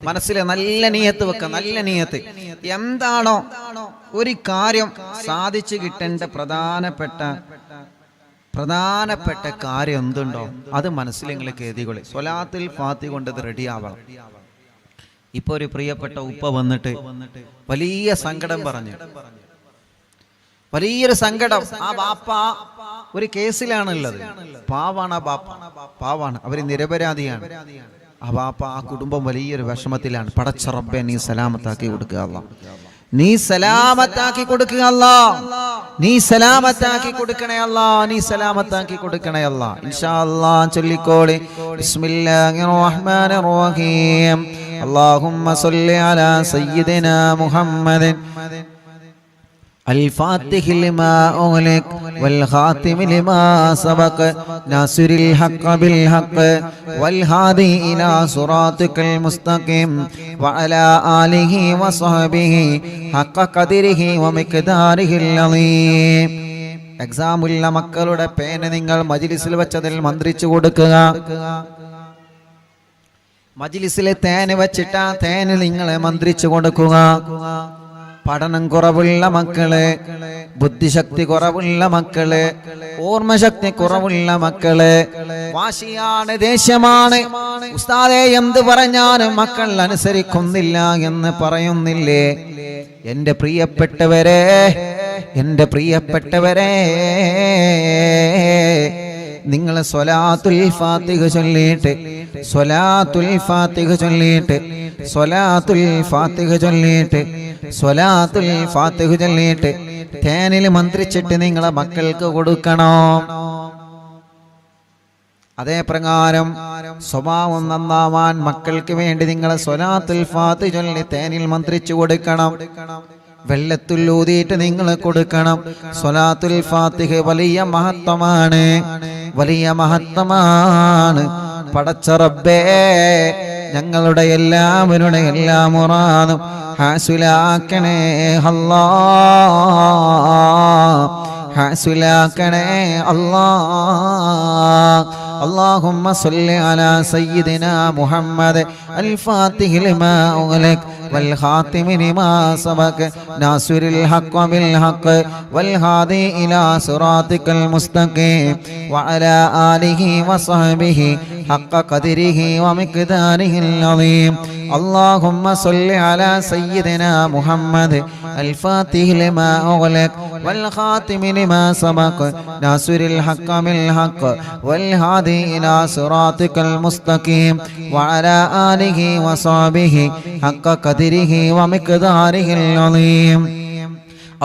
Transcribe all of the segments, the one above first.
മനസ്സിൽ നല്ല നിയത്ത് വെക്കുക. നല്ല നിയത്ത് എന്താണോ ഒരു കാര്യം സാധിച്ചു കിട്ടേണ്ട പ്രധാനപ്പെട്ട കാര്യം എന്തുണ്ടോ അത് മനസ്സിൽ നിങ്ങൾ കരുതിക്കൊള്ളി. സ്വലാത്തുൽ ഫാത്തിഹ കൊണ്ട് ഇത് റെഡി ആവണം. ഇപ്പൊ ഒരു പ്രിയപ്പെട്ട ഉപ്പ വന്നിട്ട് വലിയ സങ്കടം പറഞ്ഞു, വലിയൊരു സങ്കടം. ആ ബാപ്പ ഒരു കേസിലാണുള്ളത്. പാവാണ് ആ ബാപ്പ, പാവാണ്. അവര് നിരപരാധിയാണ്. ആ ബാപ്പ ആ കുടുംബം വലിയൊരു വിഷമത്തിലാണ്. പടച്ച റബ്ബേ നീ സലാമത്താക്കി കൊടുക്കുക അല്ലാഹ്, നീ സലാമത്താക്കി കൊടുക്കുക അല്ലാഹ്, നീ സലാമത്താക്കി കൊടുക്കണേ അല്ലാഹ്, നീ സലാമത്താക്കി കൊടുക്കണേ അല്ലാഹ്. ഇൻഷാ അല്ലാഹ് ചൊല്ലിക്കോളി. ബിസ്മില്ലാഹിർ റഹ്മാനിർ റഹീം. അല്ലാഹുമ്മ സ്വല്ലി അലാ സയ്യിദിനാ മുഹമ്മദിൻ الفاتح لما أغلق والخاتم لما سبق ناصر الحق بالحق والهادي إلى صراطك المستقيم وعلى آله وصحبه حق قدره ومقداره العظيم. എക്സാമുള്ള മക്കളുടെ പേന നിങ്ങൾ മജ്ലിസിൽ വെച്ചതിൽ മന്ത്രിച്ചു കൊടുക്കുക. മജ്ലിസിലെ തേന് വെച്ചിട്ട് ആ തേന് നിങ്ങളെ മന്ത്രിച്ചു കൊടുക്കുക. പഠനം കുറവുള്ള മക്കള്, ബുദ്ധിശക്തി കുറവുള്ള മക്കള്, ഓർമ്മശക്തി കുറവുള്ള മക്കള്, വാശിയാണ്, ദേഷ്യമാണ്, ഉസ്താദേ എന്ത് പറഞ്ഞാലും മക്കൾ അനുസരിക്കുന്നില്ല എന്ന് പറയുന്നില്ലേ? എന്റെ പ്രിയപ്പെട്ടവരെ, എന്റെ പ്രിയപ്പെട്ടവരെ, നിങ്ങൾ സ്വലാത്തുൽ ഫാത്തിഹ ചൊല്ലിയിട്ട്, സ്വലാത്തുൽ ഫാത്തിഹ ചൊല്ലിയിട്ട്, സ്വലാത്തുൽ ഫാത്തിഹ ചൊല്ലിയിട്ട്, സ്വലാത്തുൽ ഫാത്തിഹ ചൊല്ലിയിട്ട് തേനിൽ മന്ത്രിച്ചിട്ട് നിങ്ങളെ മക്കൾക്ക് കൊടുക്കണം. അതേ പ്രകാരം സ്വഭാവം നന്നാവാൻ മക്കൾക്ക് വേണ്ടി നിങ്ങളെ സ്വലാത്തുൽ ഫാത്തിഹ ചൊല്ലി തേനിൽ മന്ത്രിച്ചു കൊടുക്കണം. വെള്ളത്തിൽ ഊതിയിട്ട് നിങ്ങൾ കൊടുക്കണം. സ്വലാത്തുൽ ഫാത്തിഹ വലിയ മഹത്വമാണ്, വലിയ മഹത്വമാണ്. പടച്ച റബ്ബേ ഞങ്ങളുടെ എല്ലാവരുടെ എല്ലാ മുറാദും ഹാസുലാക്കണേ അല്ലാഹ്, ഹാസുലാക്കണേ അല്ലാഹ്. اللهم صل على سيدنا محمد الفاتح لما أغلق والخاتم لما سبق ناصر الحق بالحق والهادي إلى صراطك المستقيم وعلى آله وصحبه حق قدره ومقداره العظيم. اللهم صل على سيدنا محمد الفاتح لما أغلق والخاتم لما سبق ناصر الحق بالحق والهادي إلى صراطك المستقيم وعلى آله وصحبه حق قدره ومقداره العظيم.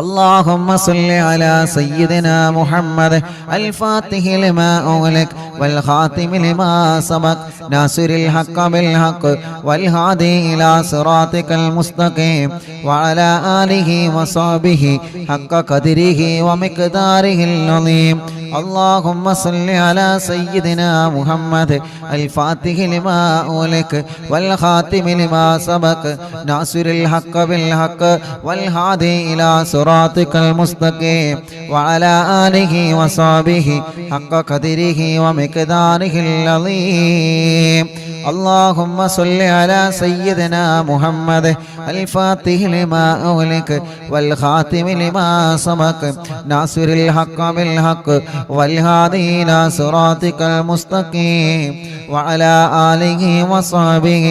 اللهم صل على سيدنا محمد الفاتح لما أغلق والخاتم لما سبق ناصر الحق بالحق والهادي إلى صراطك المستقيم وعلى آله وصحبه حق قدره ومقداره العظيم. اللهم صل على سيدنا محمد الفاتح لما أغلق والخاتم لما سبق ناصر الحق بالحق والهادي إلى صراطك المستقيم وعلى آله وصحبه حق قدره ومقداره العظيم. اللهم صل على سيدنا محمد الفاتح لما أغلق والخاتم لما سبق ناصر الحق بالحق والهادي إلى صراطك المستقيم وعلى آله وصحبه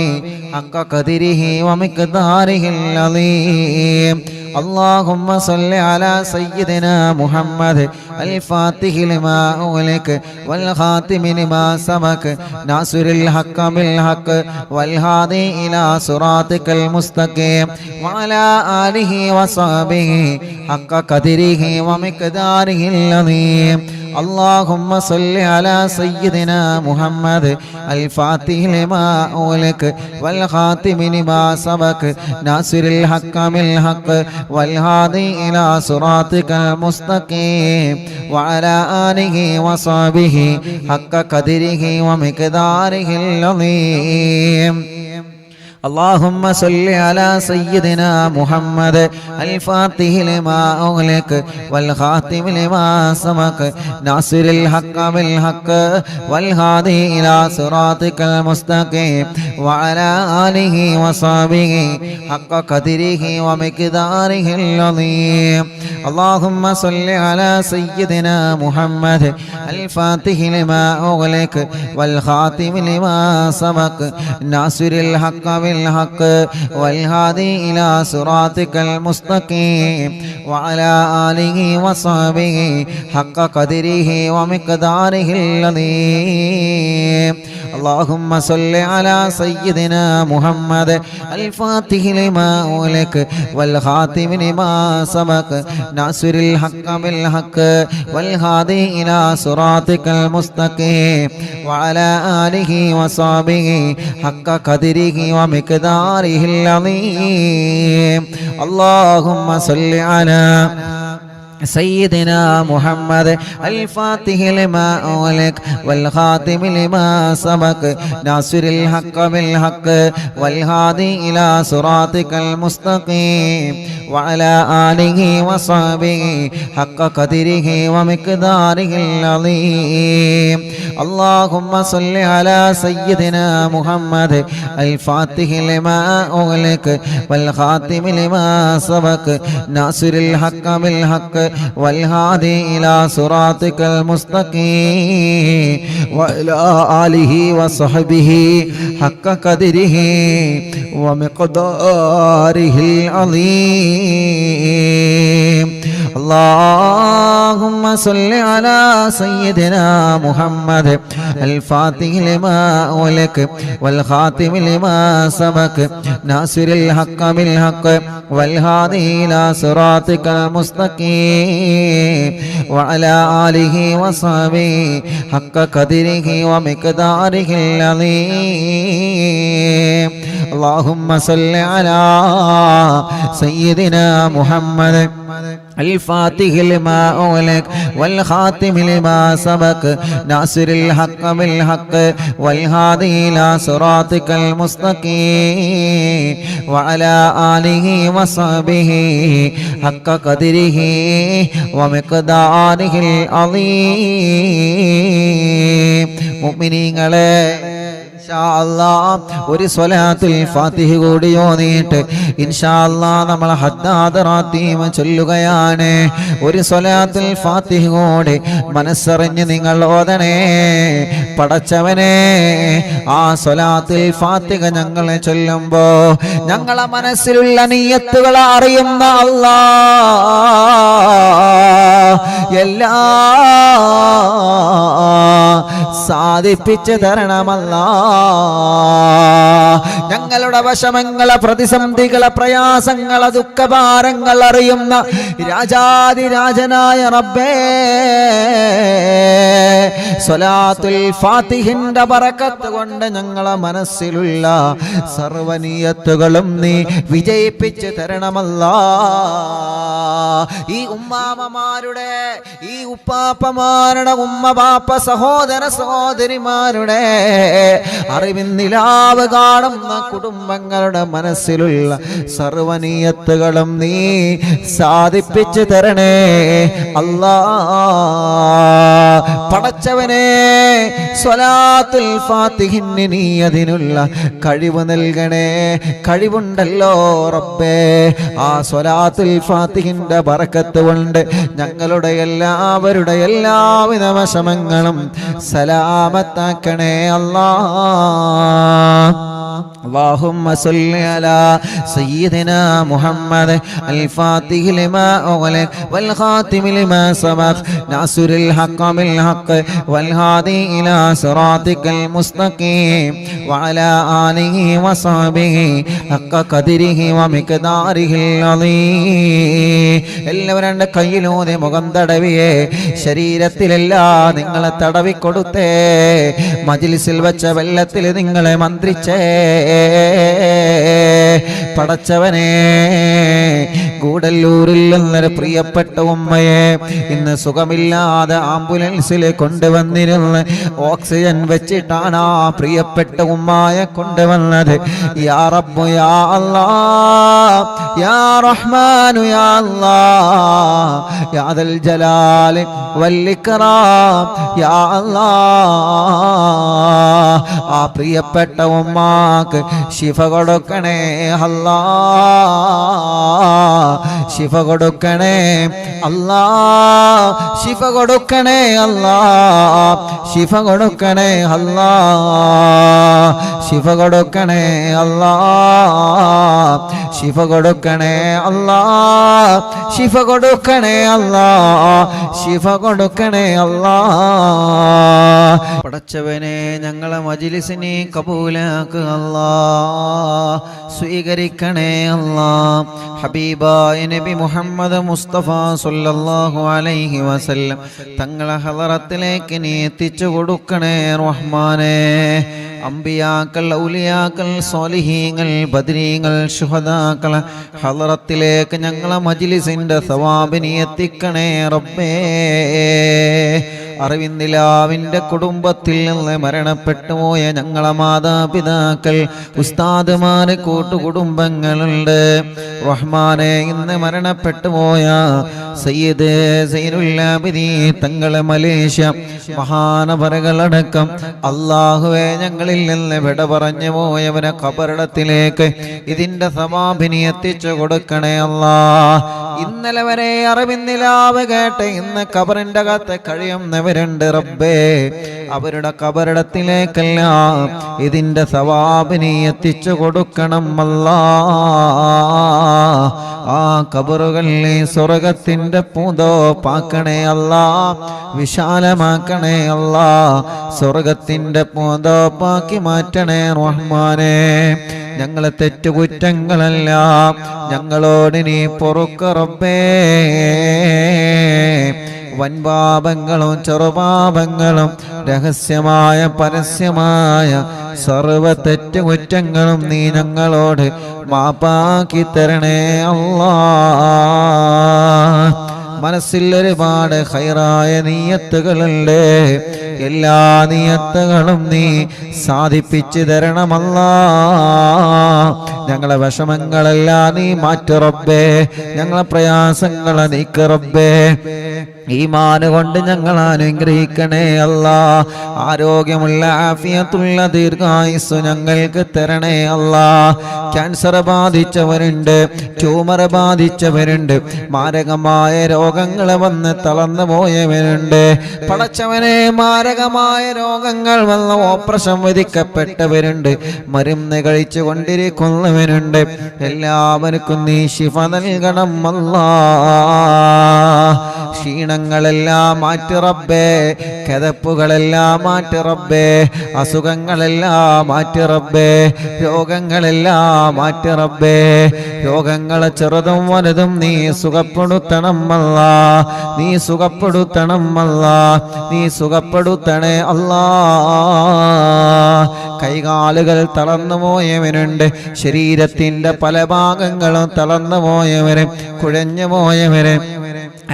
حق قدره ومقداره العظيم. اللهم صل على سيدنا محمد الفاتح لما أغلق والخاتم لما سبق ناصر الحق بالحق والهادي إلى صراطك المستقيم وعلى آله وصحبه حق قدره ومقداره العظيم. اللهم صل على سيدنا محمد الفاتح لما أغلق والخاتم لما سبق ناصر الحق بالحق والهادي إلى صراطك المستقيم وعلى آله وصحبه حق قدره ومقداره العظيم. اللهم صل على سيدنا محمد الفاتح لما أغلق والخاتم لما سبق ناصر الحق بالحق والهادي إلى صراطك المستقيم وعلى آله وصحبه حق قدره ومقداره العظيم اللهم صل على سيدنا محمد الفاتح لما أغلق والخاتم لما سبق ناصر الحق بالحق والهادي إلى صراطك المستقيم وعلى آله وصحبه حق قدره ومقداره العظيم اللهم صل على سيدنا محمد الفاتح لما أغلق والخاتم لما سبق ناصر الحق بالحق والهادي إلى صراطك المستقيم وعلى آله وصحبه حق قدره ومقداره العظيم اللهم صل على سيدنا محمد الفاتح لما أغلق والخاتم لما سبق ناصر الحق بالحق والهادي إلى صراطك المستقيم وعلى آله وصحبه حق قدره ومقداره العظيم اللهم صل على سيدنا محمد الفاتح لما أغلق والخاتم لما سبق ناصر الحق بالحق والهادي إلى صراطك المستقيم وعلى آله وصحبه حق قدره ومقداره العظيم اللهم صل على سيدنا محمد الفاتح لما أغلق والخاتم لما سبق ناصر الحق بالحق والهادي إلى صراطك المستقيم وعلى آله وصحبه حق قدره ومقداره العظيم اللهم صل على سيدنا محمد الفاتح لما أغلق والخاتم لما سبق ناصر الحق بالحق والهادي إلى صراطك المستقيم وعلى آله وصحبه حق قدره ومقداره العظيم മുഅ്മിനീങ്ങളെ ഒരു സ്വലാത്തുൽ ഫാത്തിഹ കൂടി ഓതിയിട്ട് ഇൻഷാ അല്ലാഹ് നമ്മൾ ഹദ്ദാദ് റാത്തീമ ചൊല്ലുകയാണ്. ഒരു സ്വലാത്തുൽ ഫാത്തിഹ കൂടി മനസ്സറിഞ്ഞ് നിങ്ങൾ ഓതണേ. പടച്ചവനെ, ആ സ്വലാത്തുൽ ഫാത്തിഹ ഞങ്ങളെ ചൊല്ലുമ്പോ ഞങ്ങളെ മനസ്സിലുള്ള നിയ്യത്തുകൾ അറിയുന്ന അല്ലാഹ് എല്ലാ സാധിപ്പിച്ചു തരണമല്ലാഹ്. ഞങ്ങളുടെ വിഷമങ്ങളെ, പ്രതിസന്ധികളെ, പ്രയാസങ്ങളെ, ദുഃഖഭാരങ്ങൾ അറിയുന്ന രാജാതിരാജനായ റബ്ബേ, സ്വലാത്തുൽ ഫാത്തിഹിന്റെ ബറക്കത്ത് കൊണ്ട് ഞങ്ങളെ മനസ്സിലുള്ള സർവനിയത്തുകളും നീ വിജയിപ്പിച്ചു തരണമല്ലാഹ്. ഈ ഉമ്മാമമാരുടെ, ഈ ഉപ്പാപ്പമാരുടെ, ഉമ്മ ബാപ്പ സഹോദര സഹോദരിമാരുടെ അറിവിന്നിലാവ് കാണുന്ന കുടുംബങ്ങളുടെ മനസ്സിലുള്ള സർവനീയത്തുകളും നീ സാധിപ്പിച്ചു തരണേ അല്ലാഹ്. പടച്ചവനെ, സ്വലാത്തുൽ ഫാത്തിഹിന് നീ അതിനുള്ള കഴിവ് നൽകണേ. കഴിവുണ്ടല്ലോ റബ്ബേ. ആ സ്വലാത്തുൽ ഫാത്തിഹിന്റെ ബറക്കത്ത് കൊണ്ട് ഞങ്ങളുടെ എല്ലാവരുടെ എല്ലാവിധ വിഷമങ്ങളും സലാമത്താക്കണേ അല്ലാഹ്. اللهم صل على سيدنا محمد الفاتح لما أغلق والخاتم لما سبق ناصر الحق بالحق والهادي إلى صراطك المستقيم وعلى آله وصحبه حق قدره ومقداره العظيم. എല്ലാവരും എൻ്റെ കയ്യിലൂടെ മുഖം തടവിയേ. ശരീരത്തിലെല്ലാം നിങ്ങളെ തടവിക്കൊടുത്തേ. മജ്ലിസിൽ വെച്ച വെള്ളത്തിൽ നിങ്ങളെ മന്ത്രിച്ചേ. പടച്ചവനെ ഗൂഡല്ലൂരിൽ നിന്നൊരു പ്രിയപ്പെട്ട ഉമ്മയെ ഇന്ന് സുഖമില്ലാതെ ആംബുലൻസിൽ കൊണ്ടുവന്നിരുന്ന് ഓക്സിജൻ വെച്ചിട്ടാണ് ആ പ്രിയപ്പെട്ട ഉമ്മായെ കൊണ്ടുവന്നത്. യാ റബ്ബു യാ അല്ലാഹ് യാ റഹ്മാനു യാ അല്ലാഹ് യാ ദൽ ജലാൽ വൽ ഇക്റാം യാ അല്ലാഹ് ആ പ്രിയപ്പെട്ട ഉമ്മാക്ക് ശിഫ കൊടുക്കണേ അല്ലാഹ്, ശിഫ കൊടുക്കണേ അല്ലാഹ്, ശിഫ കൊടുക്കണേ അല്ലാഹ്, ശിഫ കൊടുക്കണേ അല്ലാഹ്, ശിഫ കൊടുക്കണേ അല്ലാഹ്, ശിഫ കൊടുക്കണേ അല്ലാഹ്, ശിഫ കൊടുക്കണേ അല്ലാഹ്, ശിഫ കൊടുക്കണേ അല്ലാഹ്. പടച്ചവനെ ഞങ്ങളെ മജ്‌ലിസിനെ കബൂലാക്കുക അല്ലാഹ്, സ്വീകരിക്കണേ അല്ലാഹ്. ഹബീബായ നബി മുഹമ്മദ് മുസ്തഫ സല്ലല്ലാഹു അലൈഹി വസല്ലം തങ്ങളെ ഹളറത്തിലേക്ക് നീ എത്തിച്ചു കൊടുക്കണേ റഹ്മാനേ. അമ്പിയാക്കൾ, ഔലിയാക്കൾ, സ്വാലിഹീങ്ങൾ, ബദ്രീങ്ങൾ, ശുഹദാക്കൾ ഹളറത്തിലേക്ക് ഞങ്ങളെ മജ്‌ലിസിന്റെ സവാബിനെ എത്തിക്കണേ റബ്ബേ. അറിവിന്ദിലാവിൻ്റെ കുടുംബത്തിൽ നിന്ന് മരണപ്പെട്ടു പോയ ഞങ്ങളെ മാതാപിതാക്കൾ, ഉസ്താദുമാര്, കൂട്ടുകുടുംബങ്ങളുണ്ട് റഹ്മാനെ. ഇന്ന് മരണപ്പെട്ടു പോയ സയ്യിദ് സൈനുൽ ആബിദീൻ തങ്ങളെ മലേഷ്യ മഹാനവറുകളടക്കം അല്ലാഹുവേ ഞങ്ങളിൽ നിന്ന് വിട പറഞ്ഞു പോയവരെ ഖബറിടത്തിലേക്ക് ഇതിന്റെ സവാബിനെ എത്തിച്ചു കൊടുക്കണേ അല്ലാഹ്. ഇന്നലെ വരെ അറിവിന്ദിലാവ് കേട്ട് ഇന്ന് ഖബറിന്റെ അകത്ത് കഴിയുന്നവരുണ്ട് റബ്ബേ, അവരുടെ ഖബറിടത്തിലേക്കെല്ലാം ഇതിന്റെ സവാബിനെ എത്തിച്ചു കൊടുക്കണം അല്ലാഹ്. ആ ഖബറുകളിലെ സ്വർഗത്തിന്റെ പൂന്തോപ്പാക്കണേ അല്ലാഹ്, വിശാലമാക്കണേ അല്ലാഹ്, സ്വർഗത്തിന്റെ പൂന്തോപ്പാക്കി മാറ്റണേ റഹ്മാനേ. ഞങ്ങളെ തെറ്റുകുറ്റങ്ങളെല്ലാം ഞങ്ങളോട് നീ പൊറുക്ക റബ്ബേ. വൻപാപങ്ങളും ചെറുപാപങ്ങളും രഹസ്യമായ പരസ്യമായ സർവ തെറ്റുകുറ്റങ്ങളും നീ ഞങ്ങളോട് മാപ്പാക്കി തരണേ അല്ലാഹ്. മനസ്സിൽ ഒരുപാട് ഖൈറായ നിയ്യത്തുകളുണ്ട്, എല്ലാ നിയ്യത്തുകളും നീ സാധിപ്പിച്ചു തരണമല്ലാഹ്. ഞങ്ങളെ വിഷമങ്ങളെല്ലാം നീ മാറ്റ റബ്ബേ, ഞങ്ങളെ പ്രയാസങ്ങളെ നീക്ക റബ്ബേ. ഈമാന് കൊണ്ട് ഞങ്ങൾ അനുഗ്രഹിക്കണേ അല്ലാഹ്. ആരോഗ്യമുള്ള ആഫിയത്തുള്ള ദീർഘായുസ് ഞങ്ങൾക്ക് തരണേ അല്ലാഹ്. ക്യാൻസർ ബാധിച്ചവരുണ്ട്, ട്യൂമർ ബാധിച്ചവരുണ്ട്, മാരകമായ രോഗങ്ങൾ വന്ന് തളർന്നു പോയവരുണ്ട്. പടച്ചവനെ മാരകമായ രോഗങ്ങൾ വന്ന് ഓപ്പറേഷൻ വിധിക്കപ്പെട്ടവരുണ്ട്, മരുന്ന് കഴിച്ചു കൊണ്ടിരിക്കുന്നവരുണ്ട്. എല്ലാവർക്കും നീ ശിഫ നൽകണം അല്ലാഹ്. ക്ഷീണങ്ങളെല്ലാം മാറ്റി റബ്ബേ, കിതപ്പുകളെല്ലാം മാറ്റി റബ്ബേ, അസുഖങ്ങളെല്ലാം മാറ്റി റബ്ബേ, രോഗങ്ങളെല്ലാം മാറ്റി റബ്ബേ. രോഗങ്ങളെ ചെറുതും വലുതും നീ സുഖപ്പെടുത്തണം അല്ലാഹ്, നീ സുഖപ്പെടുത്തണം അല്ലാഹ്, നീ സുഖപ്പെടുത്തണേ അല്ലാഹ്. കൈകാലുകൾ തളർന്നു പോയവരുണ്ട്, ശരീരത്തിന്റെ പല ഭാഗങ്ങളും തളർന്നു പോയവര്, കുഴഞ്ഞു പോയവര്,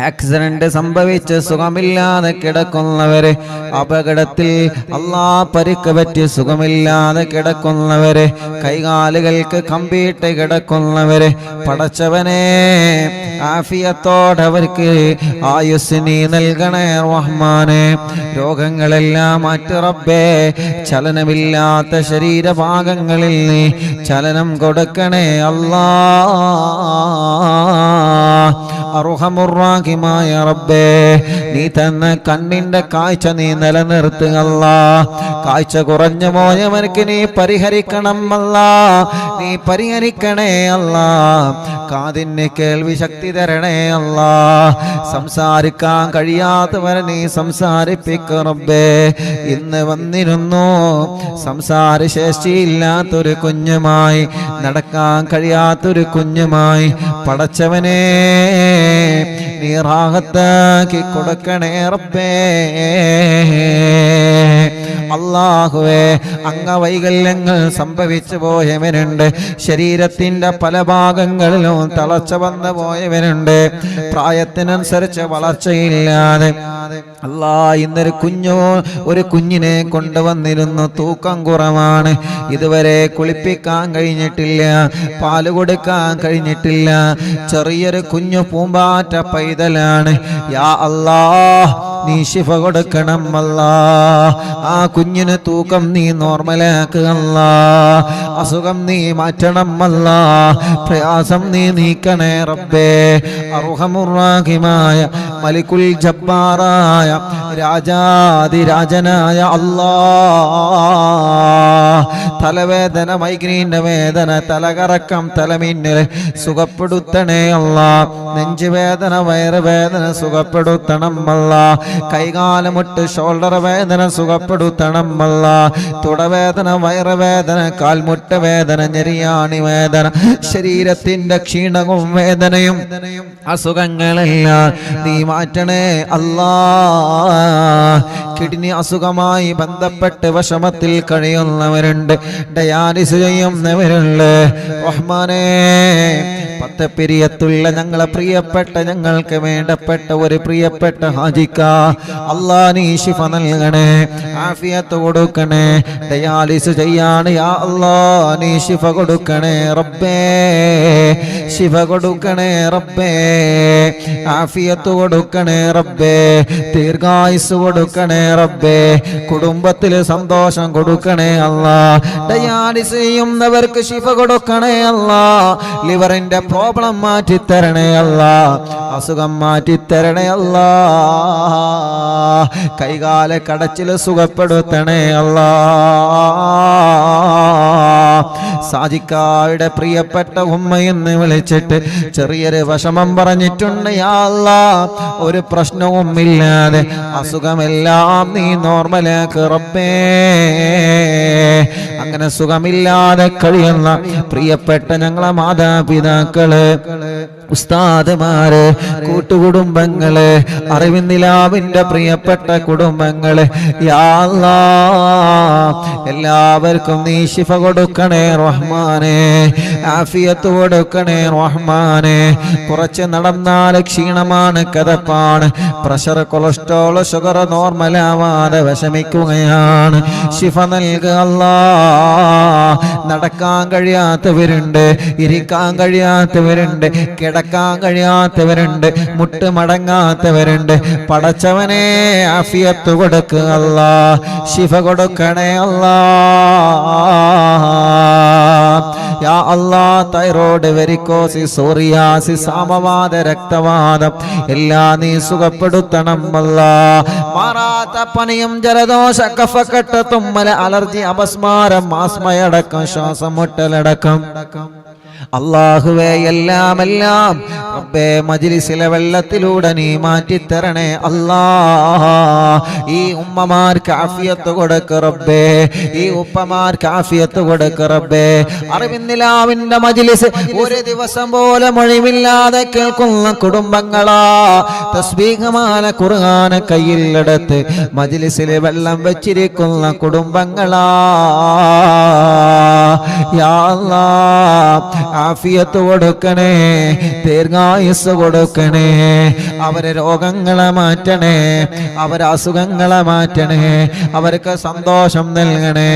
ആക്സിഡന്റ് സംഭവിച്ച് സുഖമില്ലാതെ കിടക്കുന്നവര്, അപകടത്തിൽ പരിക്ക് പറ്റി സുഖമില്ലാതെ കിടക്കുന്നവര്, കൈകാലുകൾക്ക് കമ്പിയിട്ട് കിടക്കുന്നവര്, പടച്ചവനെ ആഫിയത്തോടെ അവർക്ക് ആയുസ് നീ നൽകണേ റഹ്മാനെ. രോഗങ്ങളെല്ലാം മാറ്റി റബ്ബേ, ചലനമില്ലാത്ത ശരീരഭാഗങ്ങളിൽ നീ ചലനം കൊടുക്കണേ അല്ലാഹ്. അർഹമുർറാഹിമായ റബ്ബേ, നീ തന്ന കണ്ണിന്റെ കാഴ്ച നീ നിലനിർത്തുക അല്ലാഹ്. കാഴ്ച കുറഞ്ഞു പോയവർക്ക് നീ പരിഹരിക്കണം അല്ലാഹ്, നീ പരിഹരിക്കണേ അല്ലാഹ്. കാതിന് കേൾവി ശക്തി തരണേ അല്ലാഹ്. സംസാരിക്കാൻ കഴിയാത്തവരെ നീ സംസാരിപ്പിക്കുക റബ്ബേ. ഇന്ന് വന്നിരുന്നു സംസാരശേഷിയില്ലാത്തൊരു കുഞ്ഞുമായി, നടക്കാൻ കഴിയാത്തൊരു കുഞ്ഞുമായി, പടച്ചവനെ നീ റാഹത്താക്കി കൊടുക്കണേ റബ്ബേ. അല്ലാഹുവേ അംഗവൈകല്യങ്ങൾ സംഭവിച്ചു പോയവരുണ്ട്, ശരീരത്തിന്റെ പല ഭാഗങ്ങളിലും തളർച്ച വന്നു പോയവരുണ്ട്, പ്രായത്തിനനുസരിച്ച് വളർച്ചയില്ലാതെ. അല്ലാ, ഇന്നൊരു കുഞ്ഞിനെ കൊണ്ടുവന്നിരുന്നു, തൂക്കം കുറവാണ്, ഇതുവരെ കുളിപ്പിക്കാൻ കഴിഞ്ഞിട്ടില്ല, പാല് കൊടുക്കാൻ കഴിഞ്ഞിട്ടില്ല, ചെറിയൊരു കുഞ്ഞു പൂമ്പാറ്റ പൈതലാണ്. യാ അല്ലാഹ്, നീ ശിഫ കൊടുക്കണം അല്ലാ, ആ കുഞ്ഞിന് തൂക്കം നീ നോർമലാക്കുക അല്ലാ, അസുഖം നീ മാറ്റണം അല്ലാ, പ്രയാസം നീ നീക്കണേ റബ്ബേ. അർഹമുർ-റഹീമായ മലിക്കുൽ ജബ്ബാറായ രാജാതിരാജനായ അല്ലാ, തലവേദന, മൈഗ്രീന്റെ വേദന, തലകറക്കം, തലമിന്നൽ സുഖപ്പെടുത്തണേ അല്ലാ, നെഞ്ചുവേദന, വയറുവേദന സുഖപ്പെടുത്തണം അല്ലാ, കൈകാലമുട്ട് ഷോൾഡർ വേദന സുഖപ്പെടുത്തണം അല്ലാ, തുടവേദന, വയറുവേദന, കാൽമുട്ട് വേദന, ഞെരിയാണി വേദന, ശരീരത്തിന്റെ ക്ഷീണവും വേദനയും അസുഖങ്ങളെല്ലാം നീ മാറ്റണേ അല്ലാ. കിഡ്നി അസുഖമായി ബന്ധപ്പെട്ട് വിഷമത്തിൽ കഴിയുന്നവരുണ്ട്, ഡയാലിസ് ചെയ്യുന്നവരുണ്ട്. റഹ്മാനേ, പത്തപ്പിരിയത്തുള്ള ഞങ്ങളെ പ്രിയപ്പെട്ട, ഞങ്ങൾക്ക് വേണ്ടപ്പെട്ട ഒരു പ്രിയപ്പെട്ട ഹാജിക്ക അല്ലാ നീ ശിഫ നൽകണേ, ആഫിയത്ത് കൊടുക്കണേ. ഡയാലിസ് ചെയ്യാണ് യാ അല്ലാ, നീ ശിഫ കൊടുക്കണേ റബ്ബേ, ശിഫ കൊടുക്കണേ റബ്ബേ, ആഫിയത്ത് കൊടുക്കണേ റബ്ബേ, ദീർഘായുസ് കൊടുക്കണേ റബ്ബേ, കുടുംബത്തിൽ സന്തോഷം കൊടുക്കണേ അല്ലാ. ഡയാലിസ് ചെയ്യുന്നവർക്ക് ശിഫ കൊടുക്കണേ അല്ലാ, ലിവറിന്റെ പ്രോബ്ലം മാറ്റിത്തരണേ അല്ലാ, അസുഖം മാറ്റിത്തരണേ അല്ലാ, കൈകാല കടച്ചിൽ സുഖപ്പെടുത്തണേ അല്ലാ. സാജിക്കായുടെ പ്രിയപ്പെട്ട ഉമ്മയെന്ന് വിളിച്ചിട്ട് ചെറിയൊരു വിഷമം പറഞ്ഞിട്ടുണ്ട് യാ അല്ലാ, ഒരു പ്രശ്നവും ഇല്ലാതെ അസുഖമെല്ലാം നീ നോർമലാക്ക് റബ്ബേ. അങ്ങനെ സുഖമില്ലാതെ കഴിയുന്ന പ്രിയപ്പെട്ട ഞങ്ങളെ മാതാപിതാക്കള്, ഉസ്താദുമാര്, കൂട്ടുകുടുംബങ്ങള്, അറിവിൻ നിലാവിന്റെ പ്രിയപ്പെട്ട കുടുംബങ്ങള്, യാ അല്ലാഹ് എല്ലാവർക്കും നീ ശിഫ കൊടുക്കണേ റഹ്മാനേ, ആഫിയത്ത് കൊടുക്കണേ റഹ്മാനേ. കുറച്ച് നടന്നാൽ ക്ഷീണമാണ്, കഥപ്പാണ്, പ്രഷർ, കൊളസ്ട്രോൾ, ഷുഗർ നോർമലാവാതെ വിഷമിക്കുകയാണ്, ശിഫ നൽകുക അല്ലാഹ്. നടക്കാൻ കഴിയാത്തവരുണ്ട്, ഇരിക്കാൻ കഴിയാത്തവരുണ്ട്, കിടക്കാൻ കഴിയാത്തവരുണ്ട്, മുട്ട് മടങ്ങാത്തവരുണ്ട്, പടച്ചവനെ ആഫിയത്ത് കൊടുക്കുക അല്ലാഹ്, ശിഫ കൊടുക്കണേ അല്ലാഹ്. യാ അല്ലാഹ്, തൈറോയ്ഡ്, വെരിക്കോസിസ്, സോറിയാസിസ്, സാമവാത, രക്തവാതം എല്ലാം നീ സുഖപ്പെടുത്തണം അല്ലാഹ്. മാറാത്ത പനിയും ജലദോഷ, കഫക്കെട്ട്, തുമ്മൽ, അലർജി, അപസ്മാരം, ആസ്മയടക്കം, ശ്വാസം മുട്ടലടക്കം അല്ലാഹുവേ എല്ലാം റബ്ബേ മജ്ലിസിലെ വെള്ളത്തിലൂടെ നീ മാറ്റിത്തരണേ അല്ലാഹ്. ഈ ഉമ്മമാർക്ക് ആഫിയത്ത് കൊടുക്ക് റബ്ബേ, ഈ ഉപ്പമാർക്ക് ആഫിയത്ത് കൊടുക്ക് റബ്ബേ. അറിവിന്നിലാവിന്റെ മജ്ലിസ് ഒരു ദിവസം പോലെ മൊഴിവില്ലാതെ കേൾക്കുന്ന കുടുംബങ്ങളാ, തസ്ബീഹമാല ഖുർആൻ കയ്യിലെടുത്ത് മജ്ലിസിൽ വെള്ളം വെച്ചിരിക്കുന്ന കുടുംബങ്ങളാ. യാ അല്ലാഹ് ആഫിയത്ത് കൊടുക്കണേ, ദീർഘായുസ് കൊടുക്കണേ, അവരെ രോഗങ്ങളെ മാറ്റണേ, അവരെ അസുഖങ്ങളെ മാറ്റണേ, അവർക്ക് സന്തോഷം നൽകണേ,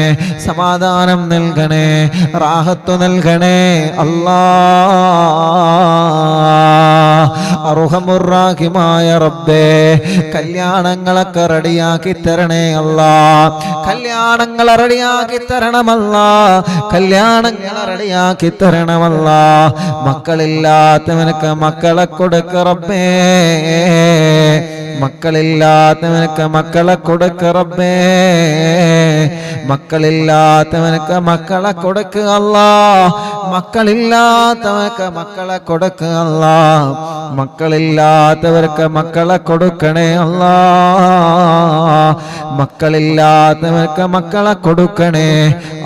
സമാധാനം നൽകണേ, റാഹത്ത് നൽകണേ അല്ലാഹ്. അർഹമുർ-റഹീമായ റബ്ബേ, കല്യാണങ്ങളൊക്കെ റെഡിയാക്കി തരണേ അല്ലാഹ്, കല്യാണങ്ങൾ റെഡിയാക്കി തരണമല്ലാ, കല്യാണങ്ങൾ റെഡിയാക്കി തരണമല്ലാ. മക്കളില്ലാത്തവനക്ക് മക്കളെ കൊടുക്ക് റബ്ബേ, മക്കളില്ലാത്തവനക്ക് മക്കളെ കൊടുക്ക് റബ്ബേ, മക്കളില്ലാത്തവനക്ക് മക്കളെ കൊടുക്ക് അല്ലാഹ്, മക്കളില്ലാത്തവനക്ക് മക്കളെ കൊടുക്ക് അല്ലാഹ്, മക്കളില്ലാത്തവർക്ക് മക്കളെ കൊടുക്കണേ അല്ലാഹ്, മക്കളില്ലാത്തവർക്ക് മക്കളെ കൊടുക്കണേ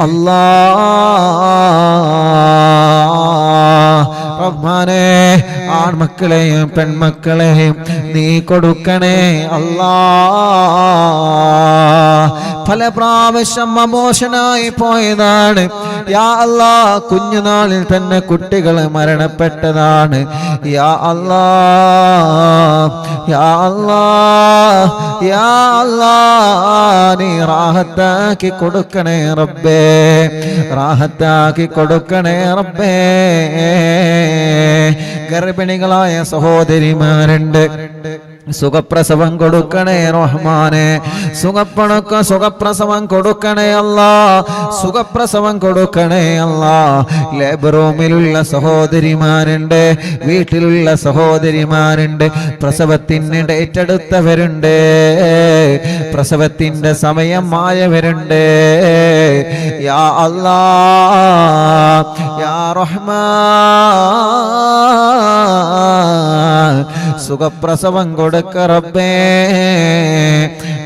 അല്ലാഹ്. റഹ്മാനേ, ആൺമക്കളെയും പെൺമക്കളെയും നീ കൊടുക്കണേ അല്ലാഹ്. പല പ്രാവശ്യം അമോഷനായി പോയതാണ്. യാ അല്ലാ, കുഞ്ഞുനാളിൽ തന്നെ കുട്ടികൾ മരണപ്പെട്ടതാണ്. യാ അല്ലാ, യാ അല്ലാ, യാ അല്ലാ, നീ റാഹത്താക്കി കൊടുക്കണേ റബ്ബേ, റാഹത്താക്കി കൊടുക്കണേ റബ്ബേ. ഗർഭിണികളായ സഹോദരിമാരുണ്ട്, സുഖപ്രസവം കൊടുക്കണേ റഹ്മാനെ, സുഖപ്രസവം കൊടുക്കണേ അല്ലാ, സുഖപ്രസവം കൊടുക്കണേ അല്ലാ. ലേബർ റൂമിലുള്ള സഹോദരിമാരുണ്ട്, വീട്ടിലുള്ള സഹോദരിമാരുണ്ട്, പ്രസവത്തിന് ഡേറ്റ് എടുത്തവരുണ്ട്, പ്രസവത്തിന്റെ സമയം ആയവരുണ്ട്. യാ അല്ലാ, യാ റഹ്മാൻ, സുഖപ്രസവം കൊടുക്ക റബ്ബേ,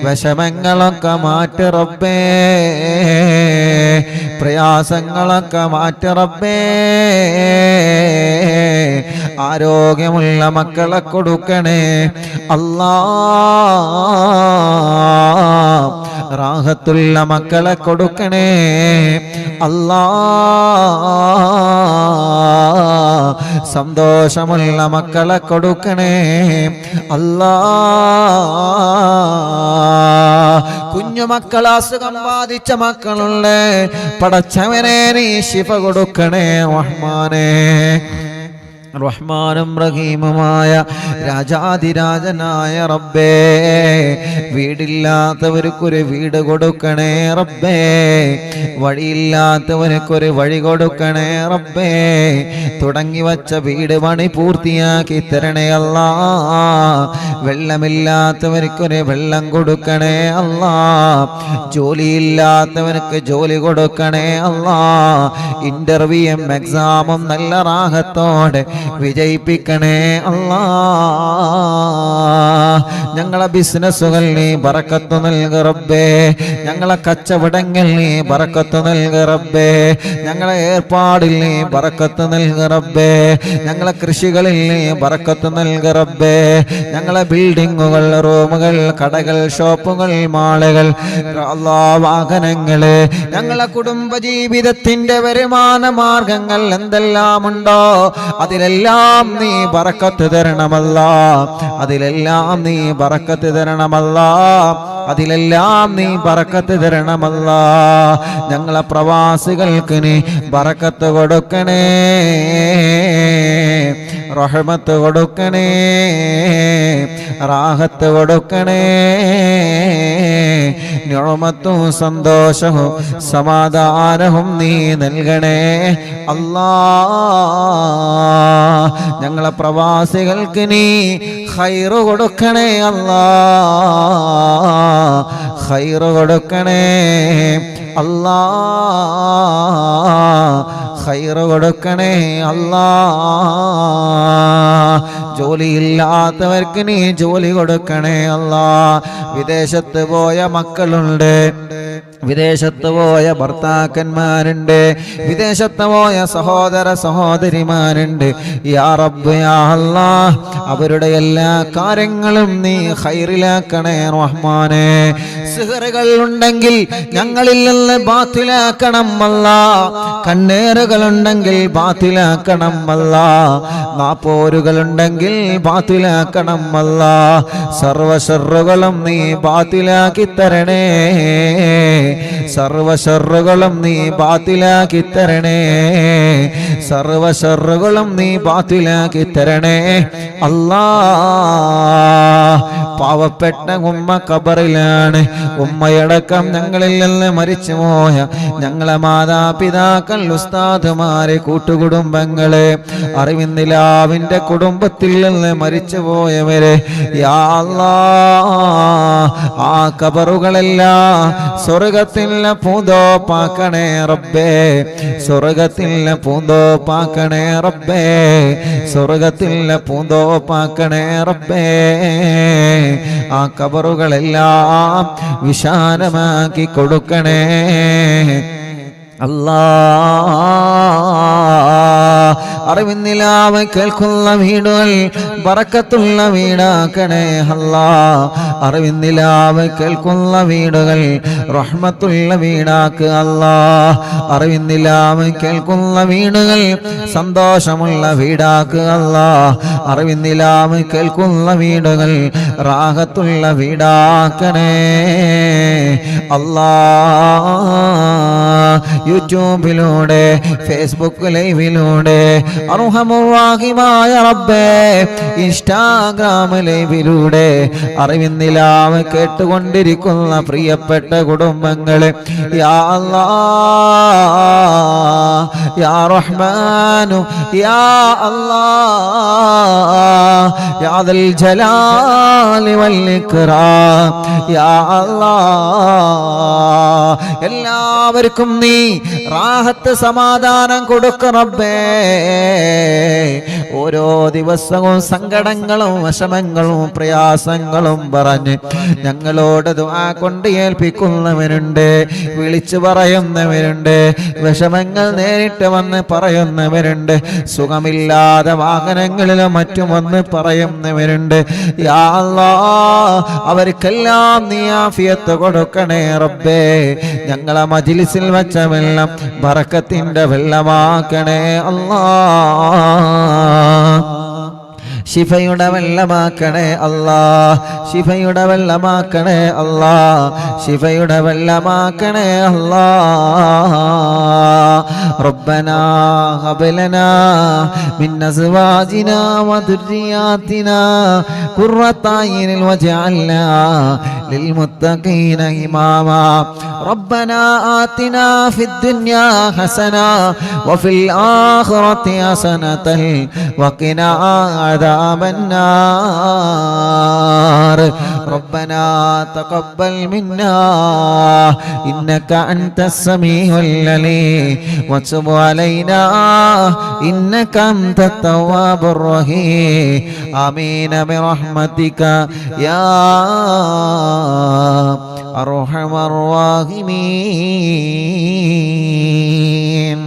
വിഷമങ്ങളൊക്കെ മാറ്റി റബ്ബേ, പ്രയാസങ്ങളൊക്കെ മാറ്റി റബ്ബേ. ആരോഗ്യമുള്ള മക്കളെ കൊടുക്കണേ അല്ലാ, റാഹത്തുള്ള മക്കളെ കൊടുക്കണേ അല്ലാ, സന്തോഷമുള്ള മക്കളെ കൊടുക്കണേ അല്ലാ. കുഞ്ഞുമക്കൾ അസുഖം ബാധിച്ച മക്കളുണ്ട്, പടച്ചവനെ നീ ശിഫ കൊടുക്കണേ റഹ്മാനേ. റഹ്മാനും റഹീമുമായ രാജാതിരാജനായ റബ്ബേ, വീടില്ലാത്തവർക്കൊരു വീട് കൊടുക്കണേ റബ്ബേ, വഴിയില്ലാത്തവർക്കൊരു വഴി കൊടുക്കണേ റബ്ബേ, തുടങ്ങി വച്ച വീട് പണി പൂർത്തിയാക്കി തരണേ അല്ലാ. വെള്ളമില്ലാത്തവർക്കൊരു വെള്ളം കൊടുക്കണേ അല്ലാ, ജോലിയില്ലാത്തവർക്ക് ജോലി കൊടുക്കണേ അല്ലാ. ഇന്റർവ്യൂവും എക്സാമും നല്ല റാഹത്തോടെ വിജയിപ്പിക്കണേ അല്ലാ. ഞങ്ങളെ ബിസിനസ്സുകൾ നീ ബറക്കത്ത് നൽക റബ്ബേ, ഞങ്ങളെ കച്ചവടങ്ങൾ നീ ബറക്കത്ത് നൽക റബ്ബേ, ഞങ്ങളെ ഏർപ്പാടിൽ നീ ബറക്കത്ത് നൽക റബ്ബേ, ഞങ്ങളെ കൃഷികളിൽ നീ ബറക്കത്ത് നൽക റബ്ബേ, ഞങ്ങളെ ബിൽഡിങ്ങുകൾ, റൂമുകൾ, കടകൾ, ഷോപ്പുകൾ, മാളുകൾ, അല്ലാ, വാഹനങ്ങള്, ഞങ്ങളെ കുടുംബജീവിതത്തിന്റെ വരുമാന മാർഗങ്ങൾ എന്തെല്ലാമുണ്ടോ അതിലെല്ലാം നീ ബറക്കത്ത് തരണമല്ലാ, അതിലെല്ലാം നീ ബറക്കത്ത് തരണമല്ലാ, അതിലെല്ലാം നീ ബറക്കത്ത് തരണമല്ലാ. ഞങ്ങളെ പ്രവാസികൾക്ക് നീ ബറക്കത്ത് കൊടുക്കണേ, റഹ്മത്ത് കൊടുക്കണേ, റാഹത്ത് കൊടുക്കണേ, നിഅമത്തും സന്തോഷവും സമാധാനവും നീ നൽകണേ അല്ലാ. ഞങ്ങളെ പ്രവാസികൾക്ക് നീ ഖൈറ് കൊടുക്കണേ അല്ലാ, ഖൈറ് കൊടുക്കണേ അല്ലാ, ഖൈറ് കൊടുക്കണേ അല്ലാ. ജോലിയില്ലാത്തവർക്ക് നീ ജോലി കൊടുക്കണേ അല്ലാ. വിദേശത്ത് പോയ മക്കളുണ്ട്, വിദേശത്ത് പോയ ഭർത്താക്കന്മാരുണ്ട്, വിദേശത്ത് പോയ സഹോദര സഹോദരിമാരുണ്ട്. യാ റബ്ബ് യാ അല്ലാഹ്, അവരുടെ എല്ലാ കാര്യങ്ങളും നീ ഖൈറിലാക്കണേ റഹ്മാനേ. സിഹറുകൾ ഉണ്ടെങ്കിൽ ഞങ്ങളിൽ നിന്ന് ബാത്തിലാക്കണം അല്ലാ, കണ്ണേറുകൾ ഉണ്ടെങ്കിൽ ബാത്തിലാക്കണം അല്ലാ, നാപ്പോരുകൾ ഉണ്ടെങ്കിൽ ബാത്തിലാക്കണം അല്ലാ. സർവ ശർറുകളും നീ ബാത്തിലാക്കി തരണേ, സർവ ശർറുകളും നീ ബാത്തിലാക്കി തരണേ, സർവ ശർറുകളും നീ ബാത്തിലാക്കി തരണേ അല്ലാ. പാവപ്പെട്ട ഉമ്മ ഖബറിലാണ്, ഉമ്മയടക്കം ഞങ്ങളിൽ നിന്ന് മരിച്ചു പോയ ഞങ്ങളെ മാതാപിതാക്കൾ, ഉസ്താദുമാരെ, കൂട്ടുകുടുംബങ്ങളെ, അറിവിന്ദിലാവിന്റെ കുടുംബത്തിൽ നിന്ന് മരിച്ചു പോയവരെ യാ അല്ലാഹ്, ആ ഖബറുകളെല്ലാം സ്വർഗത്തിലെ പൂന്തോപ്പാക്കണേ റബ്ബേ, സ്വർഗത്തിലെ പൂന്തോപ്പാക്കണേ റബ്ബേ, സ്വർഗത്തിലെ പൂന്തോപ്പാക്കണേ റബ്ബേ. ആ ഖബറുകളെല്ലാം വിശാലമാക്കി കൊടുക്കണേ അല്ലാ. അറിവിന്നിലാവ് കേൾക്കുന്ന വീടുകൾ ബറക്കത്തുള്ള വീടാക്കണേ അല്ലാ. അറിവിന്നിലാവ് കേൾക്കുന്ന വീടുകൾ റഹ്മത്തുള്ള വീടാക്ക് അല്ലാ. അറിവിന്നിലാവ് കേൾക്കുന്ന വീടുകൾ സന്തോഷമുള്ള വീടാക്ക് അല്ലാ. അറിവിന്നിലാവ് കേൾക്കുന്ന വീടുകൾ റാഹത്തുള്ള വീടാക്കണേ അല്ലാ. യൂട്യൂബിലൂടെ ഫേസ്ബുക്ക് ലൈവിലൂടെ അർഹമുർ-റഹീമായ റബ്ബേ ഇൻസ്റ്റാഗ്രാം ലൈവിലൂടെ അറിവിന്നിലാവ് കേട്ടുകൊണ്ടിരിക്കുന്ന പ്രിയപ്പെട്ട കുടുംബങ്ങളെ യാ അല്ലാഹ് യാ റഹ്മാനു യാ അല്ലാഹ് യാ ദൽ ജലാലി വൽ ഇക്റാം യാ അല്ലാഹ് എല്ലാവർക്കും നീ റാഹത്ത് സമാധാനം കൊടുക്ക റബ്ബേ. ഓരോ ദിവസവും സങ്കടങ്ങളും വിഷമങ്ങളും പ്രയാസങ്ങളും പറഞ്ഞ് ഞങ്ങളോട് ദുആ കൊണ്ട് ഏൽപ്പിക്കുന്നവരുണ്ട്, വിളിച്ചു പറയുന്നവരുണ്ട്, വിഷമങ്ങൾ നേരിട്ട് വന്ന് പറയുന്നവരുണ്ട്, സുഖമില്ലാതെ വാഹനങ്ങളിലും മറ്റും വന്ന് പറയുന്നവരുണ്ട്. യാ അല്ലാഹ് അവർക്കെല്ലാം നീ ആഫിയത്ത് കൊടുക്കണേ റബ്ബേ. ഞങ്ങളെ മജ്ലിസിൽ വെച്ച വെള്ളം ബറക്കത്തിന്റെ വെള്ളമാക്കണേ അല്ലാഹ്. ശിഫയുടെ വെള്ളമാക്കണേ അല്ലാഹ്. ശിഫയുടെ വെള്ളമാക്കണേ അല്ലാഹ്. ശിഫയുടെ വെള്ളമാക്കണേ അല്ലാഹ്. റബ്ബനാ ഹബ് ലനാ മിൻ അസ്വാജിനാ വദുർരിയാതിനാ ഖുർറത അയ്നിൻ വജഅൽനാ ലിൽമുത്തഖീന ഇമാമാ. റബ്ബനാ ആതിനാ ഫിദ് ദുനിയാ ഹസന വഫിൽ ആഖിറതി ഹസനതൻ വഖിനാ عذاب النار. ربنا تقبل منا إنك أنت السميع العليم وتب علينا إنك أنت التواب الرحيم. آمين برحمتك يا أرحم الراحمين.